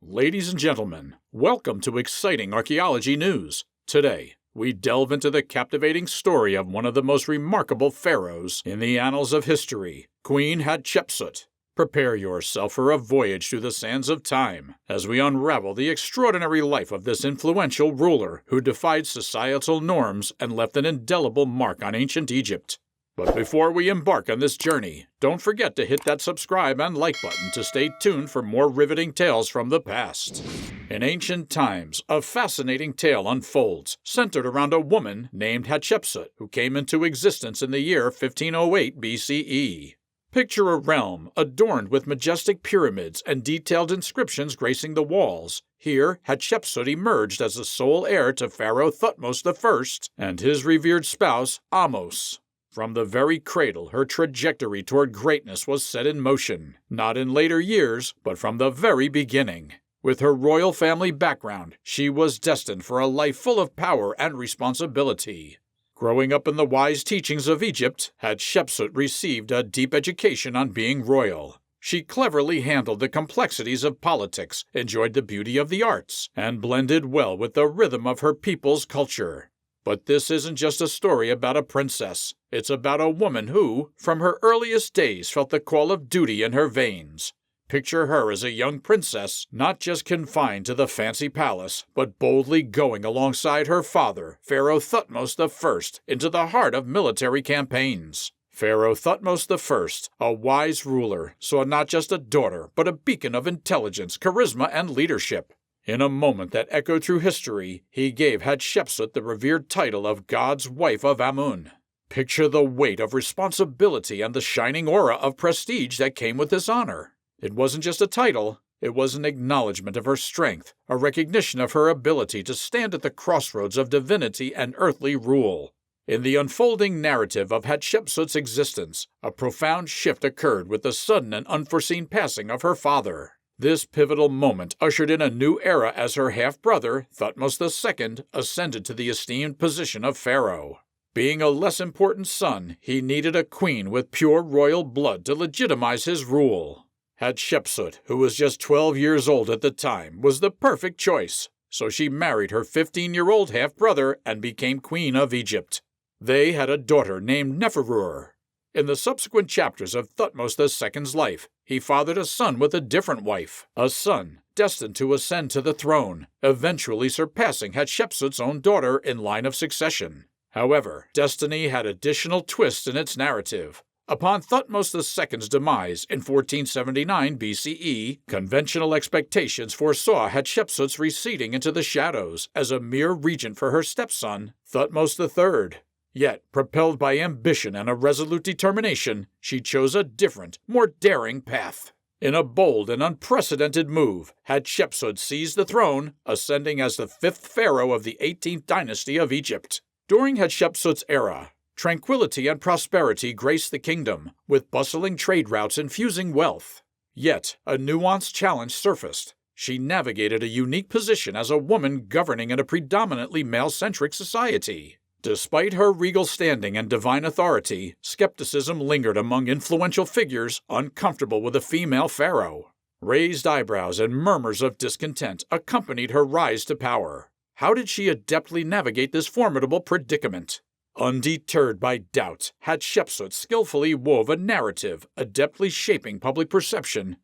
Ladies and gentlemen, welcome to exciting archaeology news. Today, we delve into the captivating story of one of the most remarkable pharaohs in the annals of history, Queen Hatshepsut. Prepare yourself for a voyage through the sands of time as we unravel the extraordinary life of this influential ruler who defied societal norms and left an indelible mark on ancient Egypt. But before we embark on this journey, don't forget to hit that subscribe and like button to stay tuned for more riveting tales from the past. In ancient times, a fascinating tale unfolds, centered around a woman named Hatshepsut, who came into existence in the year 1508 BCE. Picture a realm adorned with majestic pyramids and detailed inscriptions gracing the walls. Here, Hatshepsut emerged as the sole heir to Pharaoh Thutmose I and his revered spouse, Ahmose. From the very cradle, her trajectory toward greatness was set in motion, not in later years, but from the very beginning. With her royal family background, she was destined for a life full of power and responsibility. Growing up in the wise teachings of Egypt, Hatshepsut received a deep education on being royal. She cleverly handled the complexities of politics, enjoyed the beauty of the arts, and blended well with the rhythm of her people's culture. But this isn't just a story about a princess. It's about a woman who, from her earliest days, felt the call of duty in her veins. Picture her as a young princess, not just confined to the fancy palace, but boldly going alongside her father, Pharaoh Thutmose I, into the heart of military campaigns. Pharaoh Thutmose I, a wise ruler, saw not just a daughter, but a beacon of intelligence, charisma, and leadership. In a moment that echoed through history, he gave Hatshepsut the revered title of God's wife of Amun. Picture the weight of responsibility and the shining aura of prestige that came with this honor. It wasn't just a title, it was an acknowledgement of her strength, a recognition of her ability to stand at the crossroads of divinity and earthly rule. In the unfolding narrative of Hatshepsut's existence, a profound shift occurred with the sudden and unforeseen passing of her father. This pivotal moment ushered in a new era as her half-brother, Thutmose II, ascended to the esteemed position of pharaoh. Being a less important son, he needed a queen with pure royal blood to legitimize his rule. Hatshepsut, who was just 12 years old at the time, was the perfect choice, so she married her 15-year-old half-brother and became Queen of Egypt. They had a daughter named Neferur. In the subsequent chapters of Thutmose II's life, he fathered a son with a different wife, a son destined to ascend to the throne, eventually surpassing Hatshepsut's own daughter in line of succession. However, destiny had additional twists in its narrative. Upon Thutmose II's demise in 1479 BCE, conventional expectations foresaw Hatshepsut's receding into the shadows as a mere regent for her stepson, Thutmose III. Yet, propelled by ambition and a resolute determination, she chose a different, more daring path. In a bold and unprecedented move, Hatshepsut seized the throne, ascending as the fifth pharaoh of the 18th dynasty of Egypt. During Hatshepsut's era, tranquility and prosperity graced the kingdom, with bustling trade routes infusing wealth. Yet, a nuanced challenge surfaced. She navigated a unique position as a woman governing in a predominantly male-centric society. Despite her regal standing and divine authority, skepticism lingered among influential figures uncomfortable with a female pharaoh. Raised eyebrows and murmurs of discontent accompanied her rise to power. How did she adeptly navigate this formidable predicament? Undeterred by doubt, Hatshepsut skillfully wove a narrative, adeptly shaping public perception,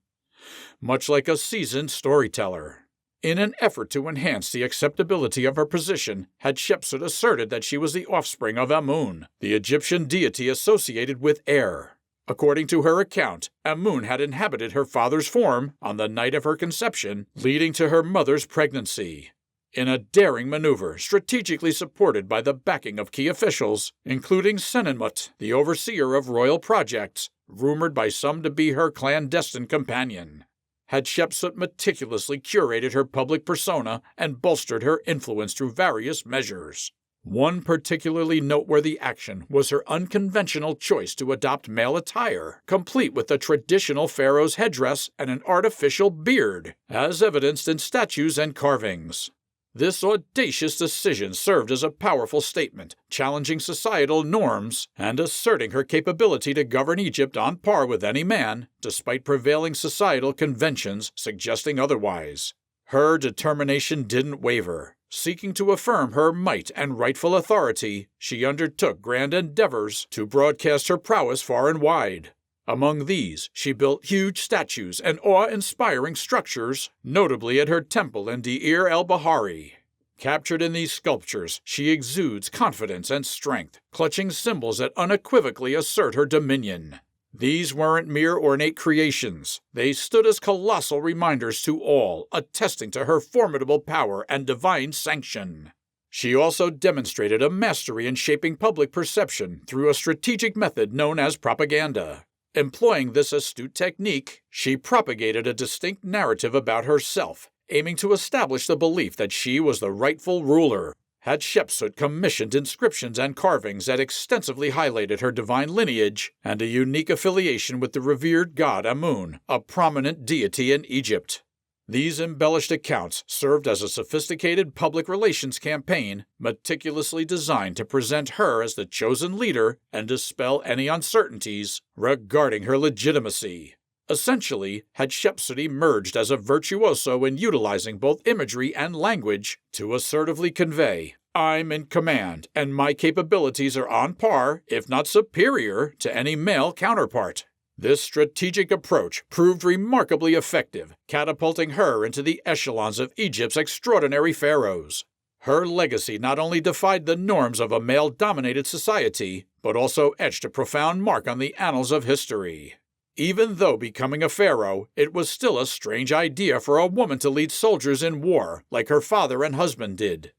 much like a seasoned storyteller. In an effort to enhance the acceptability of her position, Hatshepsut asserted that she was the offspring of Amun, the Egyptian deity associated with air. According to her account, Amun had inhabited her father's form on the night of her conception, leading to her mother's pregnancy. In a daring maneuver strategically supported by the backing of key officials, including Senenmut, the overseer of royal projects, rumored by some to be her clandestine companion, Hatshepsut meticulously curated her public persona and bolstered her influence through various measures. One particularly noteworthy action was her unconventional choice to adopt male attire, complete with the traditional pharaoh's headdress and an artificial beard, as evidenced in statues and carvings. This audacious decision served as a powerful statement, challenging societal norms and asserting her capability to govern Egypt on par with any man, despite prevailing societal conventions suggesting otherwise. Her determination didn't waver. Seeking to affirm her might and rightful authority, she undertook grand endeavors to broadcast her prowess far and wide. Among these, she built huge statues and awe-inspiring structures, notably at her temple in Deir el-Bahari. Captured in these sculptures, she exudes confidence and strength, clutching symbols that unequivocally assert her dominion. These weren't mere ornate creations. They stood as colossal reminders to all, attesting to her formidable power and divine sanction. She also demonstrated a mastery in shaping public perception through a strategic method known as propaganda. Employing this astute technique, she propagated a distinct narrative about herself, aiming to establish the belief that she was the rightful ruler. Hatshepsut commissioned inscriptions and carvings that extensively highlighted her divine lineage and a unique affiliation with the revered god Amun, a prominent deity in Egypt. These embellished accounts served as a sophisticated public relations campaign meticulously designed to present her as the chosen leader and dispel any uncertainties regarding her legitimacy. Essentially, Hatshepsut emerged as a virtuoso in utilizing both imagery and language to assertively convey, "I'm in command, and my capabilities are on par, if not superior, to any male counterpart." This strategic approach proved remarkably effective, catapulting her into the echelons of Egypt's extraordinary pharaohs. Her legacy not only defied the norms of a male-dominated society, but also etched a profound mark on the annals of history. Even though becoming a pharaoh, it was still a strange idea for a woman to lead soldiers in war like her father and husband did.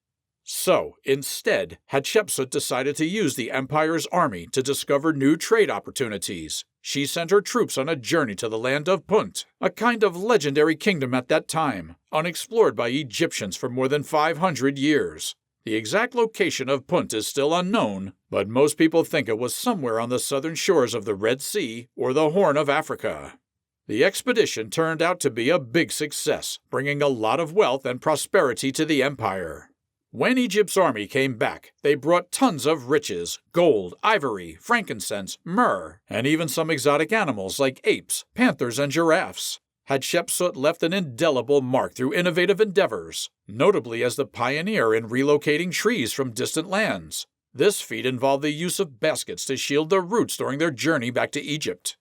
So, instead, Hatshepsut decided to use the empire's army to discover new trade opportunities. She sent her troops on a journey to the land of Punt, a kind of legendary kingdom at that time, unexplored by Egyptians for more than 500 years. The exact location of Punt is still unknown, but most people think it was somewhere on the southern shores of the Red Sea or the Horn of Africa. The expedition turned out to be a big success, bringing a lot of wealth and prosperity to the empire. When Egypt's army came back, they brought tons of riches, gold, ivory, frankincense, myrrh, and even some exotic animals like apes, panthers, and giraffes. Hatshepsut left an indelible mark through innovative endeavors, notably as the pioneer in relocating trees from distant lands. This feat involved the use of baskets to shield the roots during their journey back to Egypt.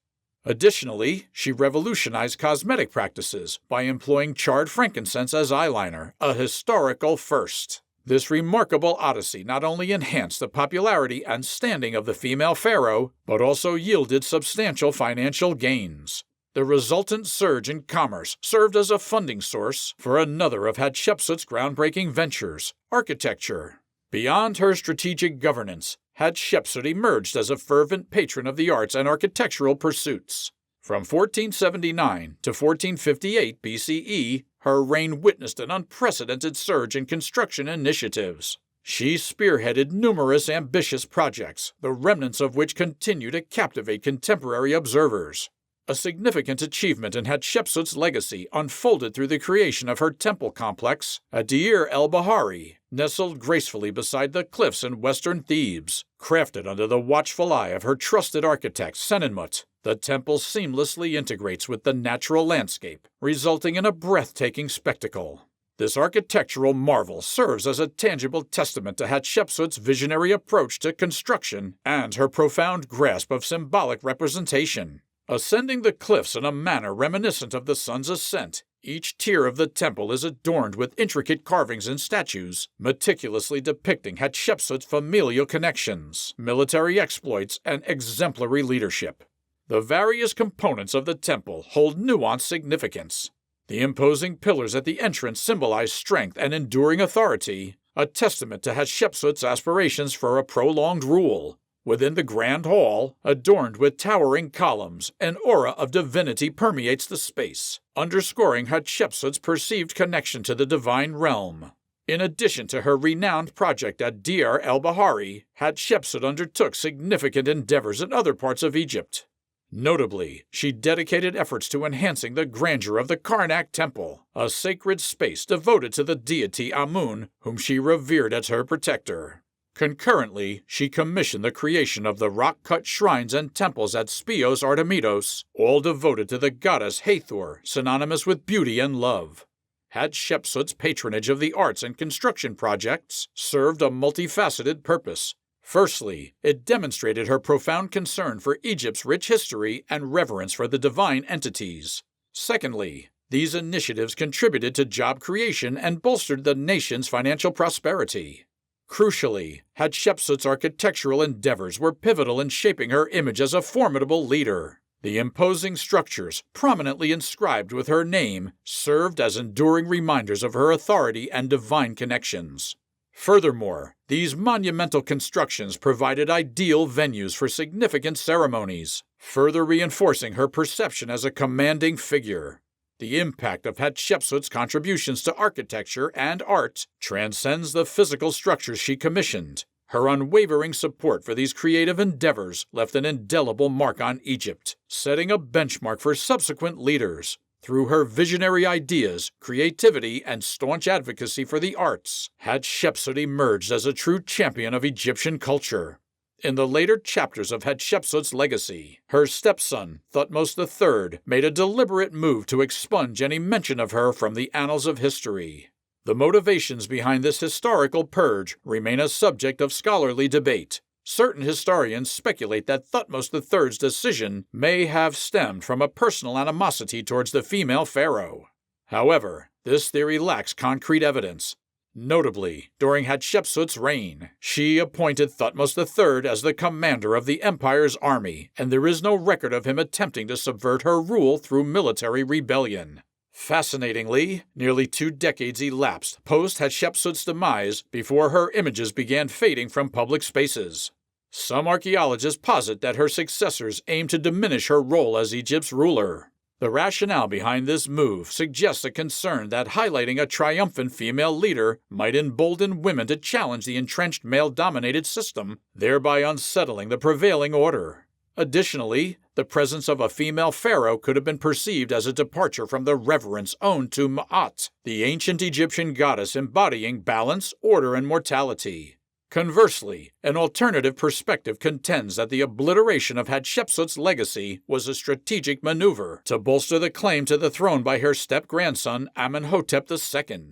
Additionally, she revolutionized cosmetic practices by employing charred frankincense as eyeliner, a historical first. This remarkable odyssey not only enhanced the popularity and standing of the female pharaoh, but also yielded substantial financial gains. The resultant surge in commerce served as a funding source for another of Hatshepsut's groundbreaking ventures, architecture. Beyond her strategic governance, Hatshepsut emerged as a fervent patron of the arts and architectural pursuits. From 1479 to 1458 BCE, her reign witnessed an unprecedented surge in construction initiatives. She spearheaded numerous ambitious projects, the remnants of which continue to captivate contemporary observers. A significant achievement in Hatshepsut's legacy unfolded through the creation of her temple complex at Deir el-Bahari, nestled gracefully beside the cliffs in western Thebes. Crafted under the watchful eye of her trusted architect Senenmut, the temple seamlessly integrates with the natural landscape, resulting in a breathtaking spectacle. This architectural marvel serves as a tangible testament to Hatshepsut's visionary approach to construction and her profound grasp of symbolic representation. Ascending the cliffs in a manner reminiscent of the sun's ascent, each tier of the temple is adorned with intricate carvings and statues, meticulously depicting Hatshepsut's familial connections, military exploits, and exemplary leadership. The various components of the temple hold nuanced significance. The imposing pillars at the entrance symbolize strength and enduring authority, a testament to Hatshepsut's aspirations for a prolonged rule. Within the grand hall, adorned with towering columns, an aura of divinity permeates the space, underscoring Hatshepsut's perceived connection to the divine realm. In addition to her renowned project at Deir el-Bahari, Hatshepsut undertook significant endeavors in other parts of Egypt. Notably, she dedicated efforts to enhancing the grandeur of the Karnak Temple, a sacred space devoted to the deity Amun, whom she revered as her protector. Concurrently, she commissioned the creation of the rock-cut shrines and temples at Spios Artemidos, all devoted to the goddess Hathor, synonymous with beauty and love. Hatshepsut's patronage of the arts and construction projects served a multifaceted purpose. Firstly, it demonstrated her profound concern for Egypt's rich history and reverence for the divine entities. Secondly, these initiatives contributed to job creation and bolstered the nation's financial prosperity. Crucially, Hatshepsut's architectural endeavors were pivotal in shaping her image as a formidable leader. The imposing structures, prominently inscribed with her name, served as enduring reminders of her authority and divine connections. Furthermore, these monumental constructions provided ideal venues for significant ceremonies, further reinforcing her perception as a commanding figure. The impact of Hatshepsut's contributions to architecture and art transcends the physical structures she commissioned. Her unwavering support for these creative endeavors left an indelible mark on Egypt, setting a benchmark for subsequent leaders. Through her visionary ideas, creativity, and staunch advocacy for the arts, Hatshepsut emerged as a true champion of Egyptian culture. In the later chapters of Hatshepsut's legacy, her stepson, Thutmose III, made a deliberate move to expunge any mention of her from the annals of history. The motivations behind this historical purge remain a subject of scholarly debate. Certain historians speculate that Thutmose III's decision may have stemmed from a personal animosity towards the female pharaoh. However, this theory lacks concrete evidence. Notably, during Hatshepsut's reign, she appointed Thutmose III as the commander of the empire's army, and there is no record of him attempting to subvert her rule through military rebellion. Fascinatingly, nearly 2 decades elapsed post-Hatshepsut's demise before her images began fading from public spaces. Some archaeologists posit that her successors aimed to diminish her role as Egypt's ruler. The rationale behind this move suggests a concern that highlighting a triumphant female leader might embolden women to challenge the entrenched male-dominated system, thereby unsettling the prevailing order. Additionally, the presence of a female pharaoh could have been perceived as a departure from the reverence owed to Ma'at, the ancient Egyptian goddess embodying balance, order, and mortality. Conversely, an alternative perspective contends that the obliteration of Hatshepsut's legacy was a strategic maneuver to bolster the claim to the throne by her step-grandson Amenhotep II.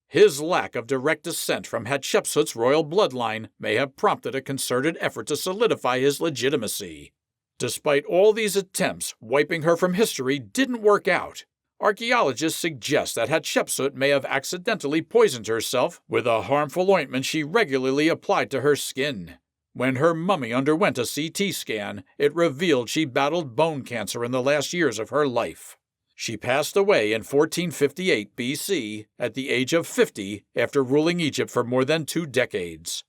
His lack of direct descent from Hatshepsut's royal bloodline may have prompted a concerted effort to solidify his legitimacy. Despite all these attempts, wiping her from history didn't work out. Archaeologists suggest that Hatshepsut may have accidentally poisoned herself with a harmful ointment she regularly applied to her skin. When her mummy underwent a CT scan, it revealed she battled bone cancer in the last years of her life. She passed away in 1458 BC at the age of 50 after ruling Egypt for more than 2 decades.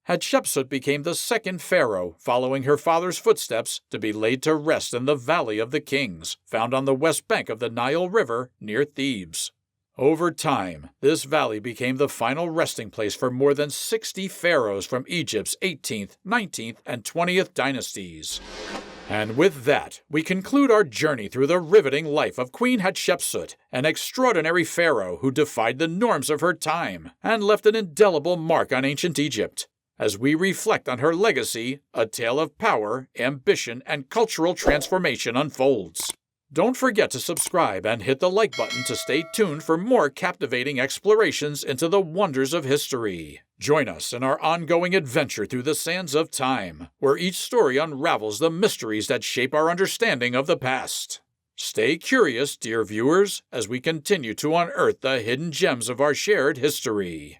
Hatshepsut became the second pharaoh, following her father's footsteps, to be laid to rest in the Valley of the Kings, found on the west bank of the Nile River near Thebes. Over time, this valley became the final resting place for more than 60 pharaohs from Egypt's 18th, 19th, and 20th dynasties. And with that, we conclude our journey through the riveting life of Queen Hatshepsut, an extraordinary pharaoh who defied the norms of her time and left an indelible mark on ancient Egypt. As we reflect on her legacy, a tale of power, ambition, and cultural transformation unfolds. Don't forget to subscribe and hit the like button to stay tuned for more captivating explorations into the wonders of history. Join us in our ongoing adventure through the sands of time, where each story unravels the mysteries that shape our understanding of the past. Stay curious, dear viewers, as we continue to unearth the hidden gems of our shared history.